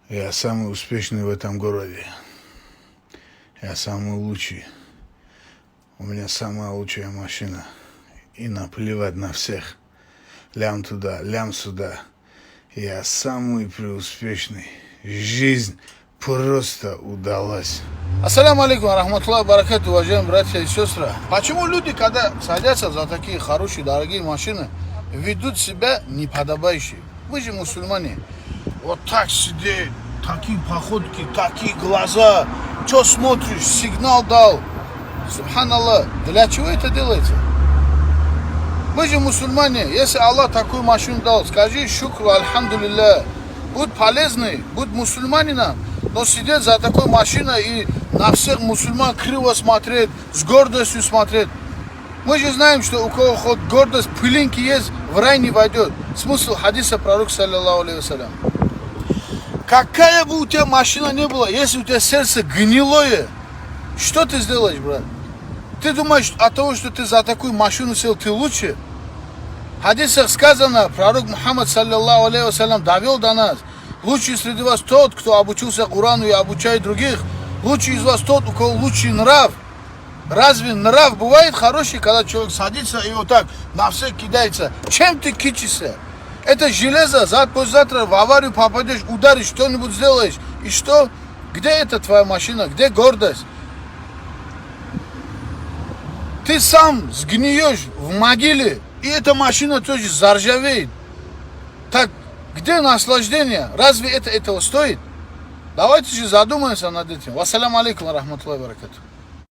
Я самый успешный в этом городе. Я самый лучший. У меня самая лучшая машина. И наплевать на всех. Лям туда, лям сюда. Я самый преуспешный. Жизнь просто удалась. Ассаламу алейкум, рахматуллахи баракату, уважаемые братья и сестры. Почему люди, когда садятся за такие хорошие, дорогие машины, ведут себя неподобающе? Вы же мусульмане. Вот так сидеть, такие походки, такие глаза. Что смотришь? Сигнал дал. Субханаллах. Для чего это делается? Мы же мусульмане. Если Аллах такую машину дал, скажи шукру, альхамдулилля. Будь полезный, будь мусульманином. Но сидеть за такой машиной и на всех мусульман криво смотреть, с гордостью смотреть. Мы же знаем, что у кого хоть гордость, пылинки есть, в рай не войдет. Смысл хадиса пророка, саллаллаху алейхи вассалям. Какая бы у тебя машина не была, если у тебя сердце гнилое, что ты сделаешь, брат? Ты думаешь, от того, что ты за такую машину сел, ты лучше? В хадисах сказано, пророк Мухаммад, саллаллаху алейхи вассалям, довел до нас. Лучший среди вас тот, кто обучился Корану и обучает других. Лучший из вас тот, у кого лучший нрав. Разве нрав бывает хороший, когда человек садится и вот так на всех кидается? Чем ты кичишься? Это железо, завтра в аварию попадешь, ударишь, что-нибудь сделаешь. И что? Где это твоя машина? Где гордость? Ты сам сгниешь в могиле, и эта машина тоже заржавеет. Так где наслаждение? Разве это этого стоит? Давайте же задумаемся над этим. Вассаляму алейкум, рахматуллахи баракату.